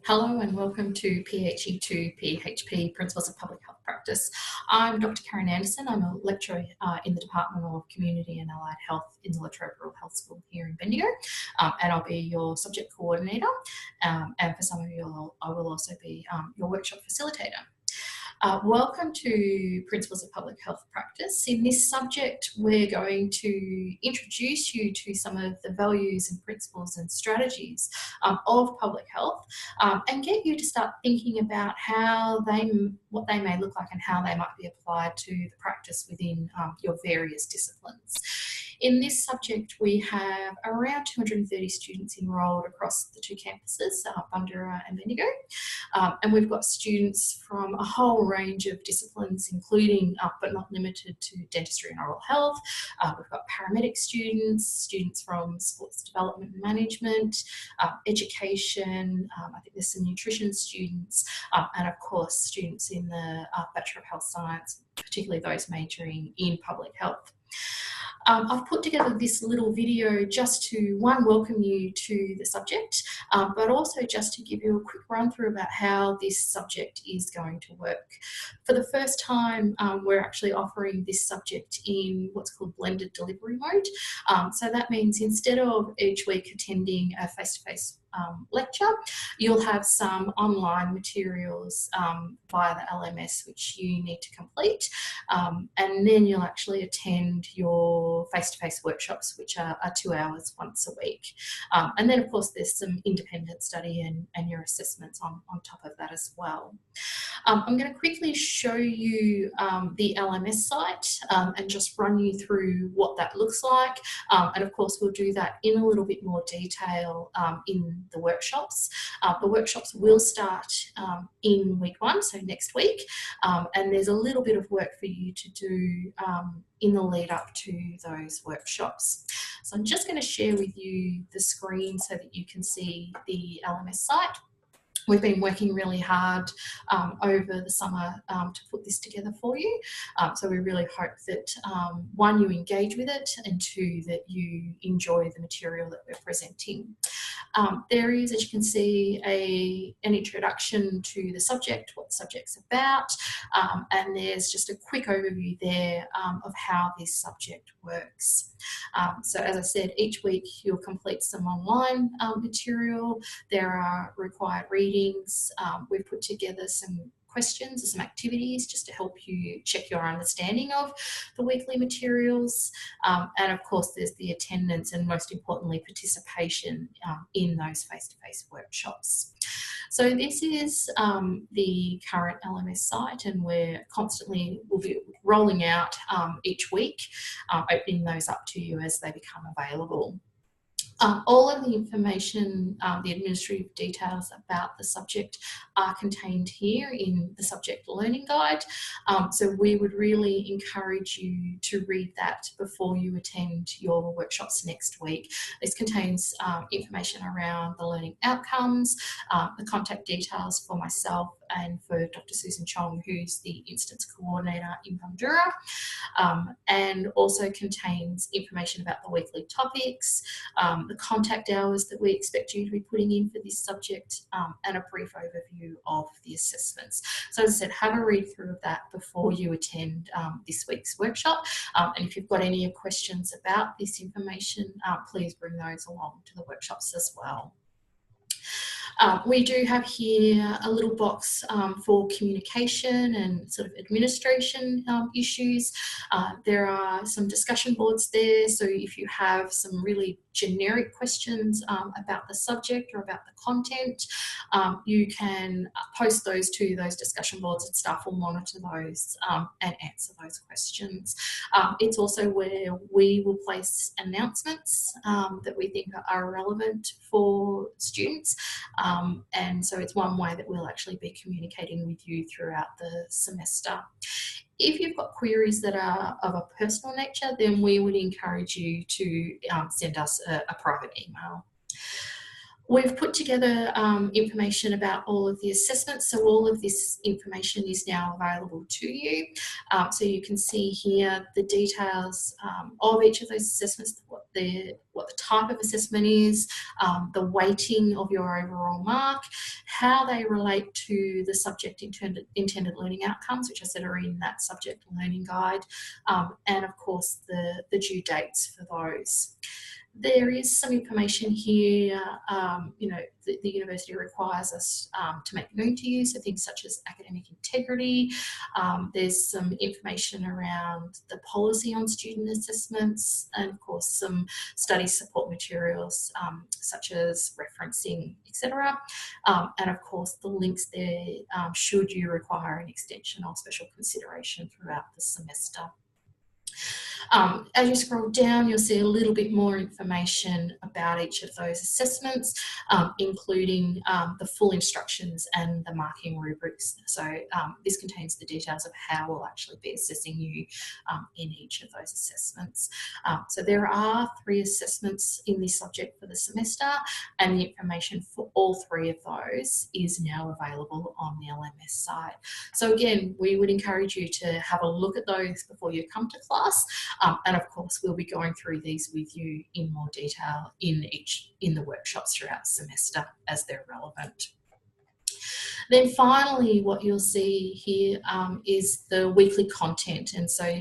Hello and welcome to PHE2PHP, Principles of Public Health Practice. I'm Dr. Karen Anderson. I'm a lecturer in the Department of Community and Allied Health in the Latrobe Rural Health School here in Bendigo, and I'll be your subject coordinator, and for some of you I will also be your workshop facilitator. Welcome to Principles of Public Health Practice. In this subject, we're going to introduce you to some of the values and principles and strategies of public health, and get you to start thinking about what they may look like and how they might be applied to the practice within your various disciplines. In this subject, we have around 230 students enrolled across the two campuses, Bundoora and Bendigo, and we've got students from a whole range of disciplines, including but not limited to dentistry and oral health. We've got paramedic students, students from sports development and management, education, I think there's some nutrition students, and of course students in the Bachelor of Health Science, particularly those majoring in public health. I've put together this little video just to, one, welcome you to the subject, but also just to give you a quick run through about how this subject is going to work. For the first time, we're actually offering this subject in what's called blended delivery mode. So that means instead of each week attending a face-to-face lecture, you'll have some online materials via the LMS which you need to complete, and then you'll actually attend your face-to-face workshops, which are 2 hours once a week. And then of course there's some independent study and your assessments on top of that as well. I'm going to quickly show you the LMS site and just run you through what that looks like, and of course we'll do that in a little bit more detail in the workshops. The workshops will start in week 1, so next week, and there's a little bit of work for you to do in the lead up to those workshops. So I'm just going to share with you the screen so that you can see the LMS site. We've been working really hard over the summer to put this together for you. So we really hope that, one, you engage with it, and two, that you enjoy the material that we're presenting. There is, as you can see, an introduction to the subject, what the subject's about, and there's just a quick overview there of how this subject works. So as I said, each week you'll complete some online material. There are required readings. We've put together some questions or some activities just to help you check your understanding of the weekly materials, and of course there's the attendance and most importantly participation in those face-to-face workshops. So this is the current LMS site, and we'll be rolling out each week, opening those up to you as they become available. All of the information, the administrative details about the subject are contained here in the subject learning guide. So we would really encourage you to read that before you attend your workshops next week. This contains information around the learning outcomes, the contact details for myself and for Dr. Susan Chong, who's the instance coordinator in Bundoora, and also contains information about the weekly topics, the contact hours that we expect you to be putting in for this subject, and a brief overview of the assessments. So as I said, have a read through of that before you attend this week's workshop, and if you've got any questions about this information, please bring those along to the workshops as well. We do have here a little box for communication and sort of administration issues. There are some discussion boards there, so if you have some really generic questions about the subject or about the content, you can post those to those discussion boards and staff will monitor those and answer those questions. It's also where we will place announcements that we think are relevant for students, and so it's one way that we'll actually be communicating with you throughout the semester. If you've got queries that are of a personal nature, then we would encourage you to send us a private email. We've put together information about all of the assessments, so all of this information is now available to you. So you can see here the details of each of those assessments, what the type of assessment is, the weighting of your overall mark, how they relate to the subject intended learning outcomes, which I said are in that subject learning guide, and of course the due dates for those. There is some information here, the university requires us to make known to you, so things such as academic integrity. There's some information around the policy on student assessments, and of course some study support materials such as referencing, etc. And of course the links there should you require an extension or special consideration throughout the semester. As you scroll down, you'll see a little bit more information about each of those assessments, including the full instructions and the marking rubrics. So this contains the details of how we'll actually be assessing you in each of those assessments. So there are 3 assessments in this subject for the semester, and the information for all 3 of those is now available on the LMS site. So again, we would encourage you to have a look at those before you come to class. And of course, we'll be going through these with you in more detail in the workshops throughout the semester as they're relevant. Then finally, what you'll see here is the weekly content. And so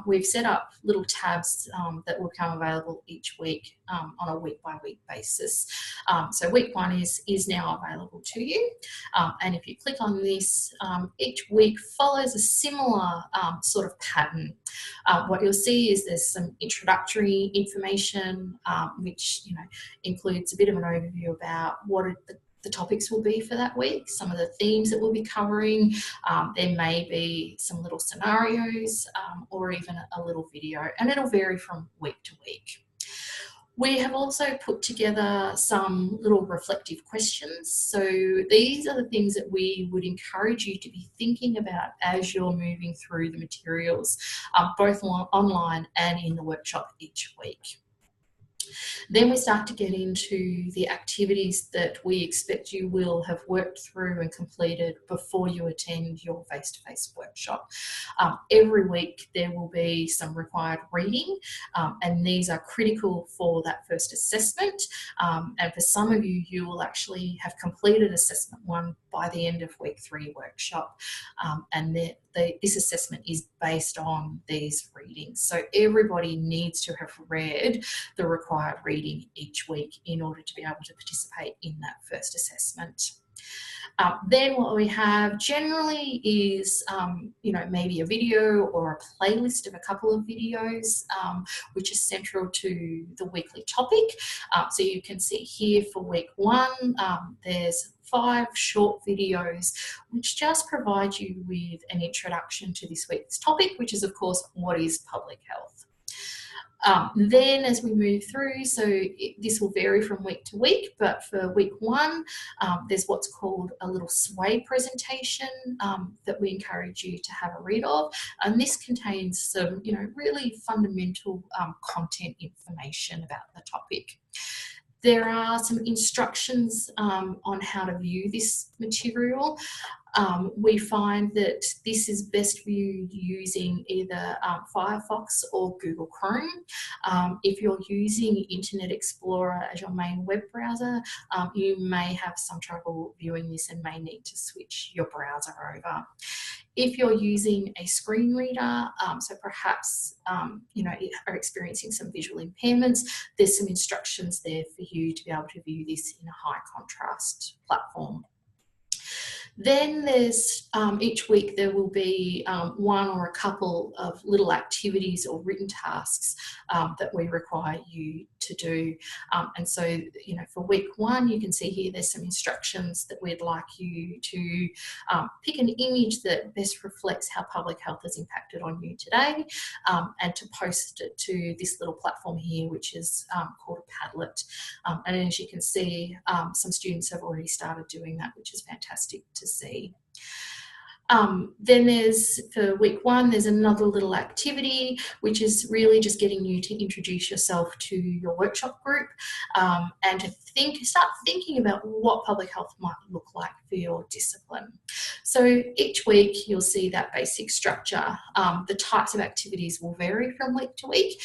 we've set up little tabs that will become available each week on a week-by-week basis. So week 1 is now available to you. And if you click on this, each week follows a similar sort of pattern. What you'll see is there's some introductory information, which includes a bit of an overview about what are the topics will be for that week, some of the themes that we'll be covering. There may be some little scenarios or even a little video, and it'll vary from week to week. We have also put together some little reflective questions. So these are the things that we would encourage you to be thinking about as you're moving through the materials, both online and in the workshop each week. Then we start to get into the activities that we expect you will have worked through and completed before you attend your face-to-face workshop. Every week there will be some required reading, and these are critical for that first assessment. And for some of you, you will actually have completed assessment 1 by the end of week 3 workshop. And this assessment is based on these readings. So everybody needs to have read the required reading each week in order to be able to participate in that first assessment. Then what we have generally is, maybe a video or a playlist of a couple of videos, which is central to the weekly topic. So you can see here for week 1, there's 5 short videos which just provide you with an introduction to this week's topic, which is of course what is public health. Then as we move through, so this will vary from week to week, but for week 1, there's what's called a little sway presentation that we encourage you to have a read of. And this contains some, really fundamental content information about the topic. There are some instructions on how to view this material. We find that this is best viewed using either Firefox or Google Chrome. If you're using Internet Explorer as your main web browser, you may have some trouble viewing this and may need to switch your browser over. If you're using a screen reader, so perhaps are experiencing some visual impairments, there's some instructions there for you to be able to view this in a high contrast platform. Then there's each week there will be 1 or a couple of little activities or written tasks that we require you to do. And so, for week 1, you can see here there's some instructions that we'd like you to pick an image that best reflects how public health has impacted on you today, and to post it to this little platform here, which is called a Padlet. And as you can see, some students have already started doing that, which is fantastic to see. Then for week 1, there's another little activity, which is really just getting you to introduce yourself to your workshop group, and to start thinking about what public health might look like for your discipline. So each week you'll see that basic structure. The types of activities will vary from week to week,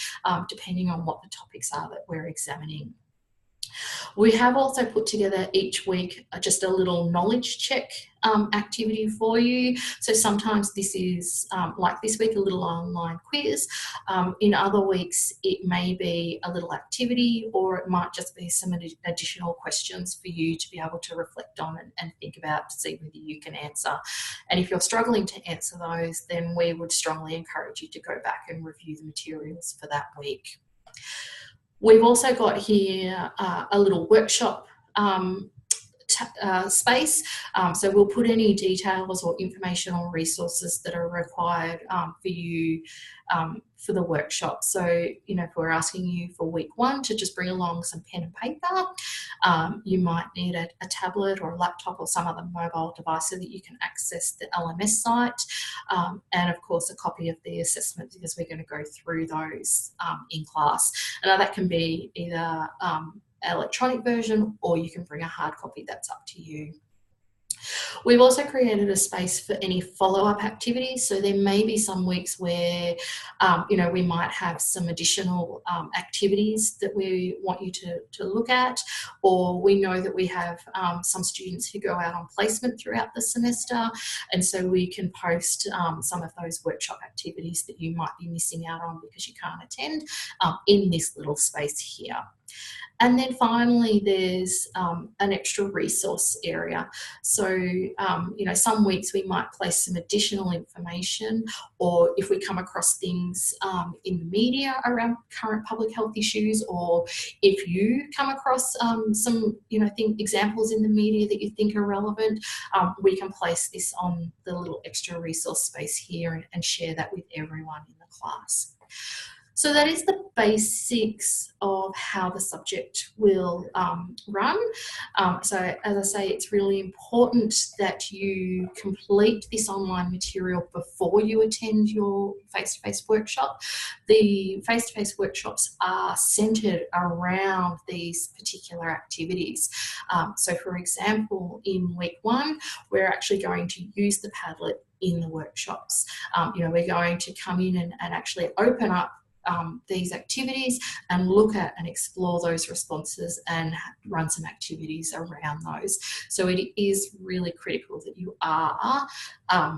depending on what the topics are that we're examining. We have also put together each week just a little knowledge check activity for you. So sometimes this is, like this week, a little online quiz. In other weeks, it may be a little activity, or it might just be some additional questions for you to be able to reflect on and think about to see whether you can answer. And if you're struggling to answer those, then we would strongly encourage you to go back and review the materials for that week. We've also got here a little workshop space. So we'll put any details or information or resources that are required for you for the workshop. So, you know, if we're asking you for week 1 to just bring along some pen and paper, you might need a tablet or a laptop or some other mobile device so that you can access the LMS site, and of course a copy of the assessment, because we're going to go through those in class. And that can be either electronic version, or you can bring a hard copy. That's up to you. We've also created a space for any follow-up activities. So there may be some weeks where, you know, we might have some additional activities that we want you to look at, or we know that we have some students who go out on placement throughout the semester, and so we can post some of those workshop activities that you might be missing out on because you can't attend in this little space here. And then finally, there's an extra resource area. So, you know, some weeks we might place some additional information, or if we come across things in the media around current public health issues, or if you come across some, you know, examples in the media that you think are relevant, we can place this on the little extra resource space here and share that with everyone in the class. So that is the basics of how the subject will run. So as I say, it's really important that you complete this online material before you attend your face-to-face workshop. The face-to-face workshops are centred around these particular activities. So for example, in week 1, we're actually going to use the Padlet in the workshops. You know, we're going to come in and actually open up these activities and look at and explore those responses and run some activities around those. So it is really critical that you are,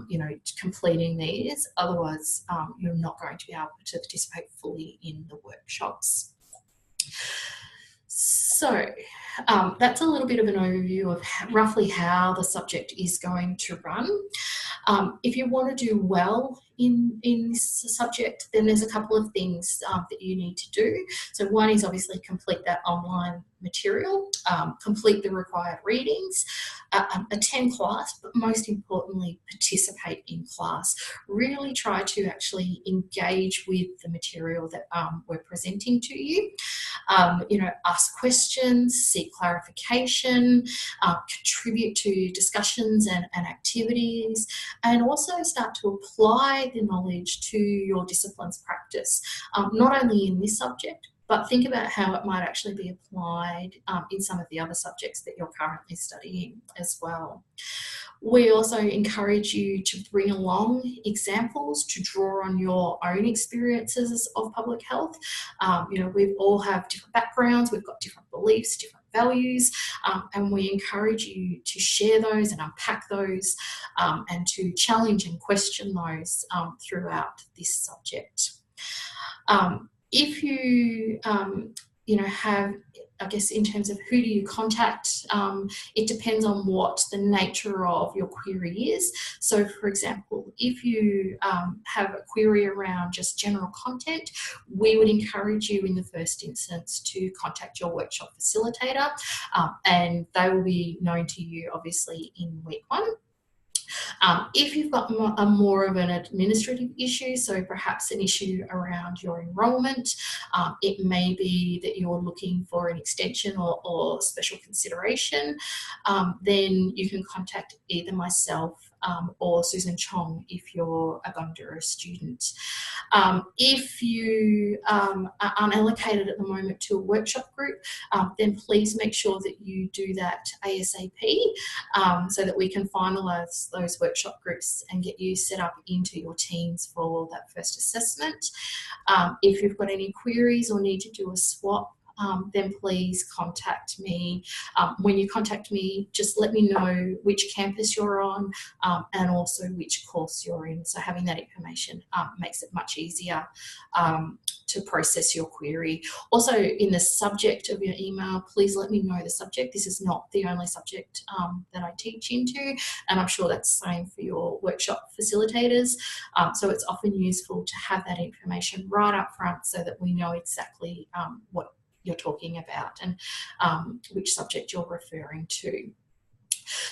you know, completing these. Otherwise, you're not going to be able to participate fully in the workshops. So that's a little bit of an overview of roughly how the subject is going to run. If you want to do well in this subject, then there's a couple of things that you need to do. So one is obviously complete that online material, complete the required readings, attend class, but most importantly, participate in class. Really try to actually engage with the material that we're presenting to you. You know, ask questions, seek clarification, contribute to discussions and activities, and also start to apply the knowledge to your discipline's practice, not only in this subject, but think about how it might actually be applied in some of the other subjects that you're currently studying as well. We also encourage you to bring along examples to draw on your own experiences of public health. You know, we all have different backgrounds, we've got different beliefs, different values, and we encourage you to share those and unpack those and to challenge and question those throughout this subject. If you, you know, have, I guess, in terms of who do you contact, it depends on what the nature of your query is. So, for example, if you have a query around just general content, we would encourage you in the first instance to contact your workshop facilitator, and they will be known to you, obviously, in week 1. If you've got more of an administrative issue, so perhaps an issue around your enrolment, it may be that you're looking for an extension or special consideration, then you can contact either myself or Susan Chong if you're a Bundoora student. If you are unallocated at the moment to a workshop group, then please make sure that you do that ASAP so that we can finalise those workshop groups and get you set up into your teams for that first assessment. If you've got any queries or need to do a swap then please contact me. When you contact me, just let me know which campus you're on and also which course you're in. So having that information makes it much easier to process your query. Also, in the subject of your email, please let me know the subject. This is not the only subject that I teach into, and I'm sure that's the same for your workshop facilitators. So it's often useful to have that information right up front so that we know exactly what you're talking about and which subject you're referring to.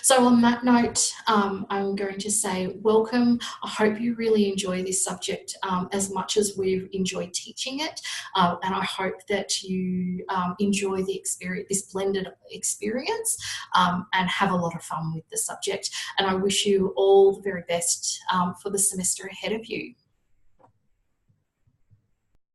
So on that note, I'm going to say welcome. I hope you really enjoy this subject as much as we've enjoyed teaching it, and I hope that you enjoy the experience, this blended experience, and have a lot of fun with the subject. And I wish you all the very best for the semester ahead of you.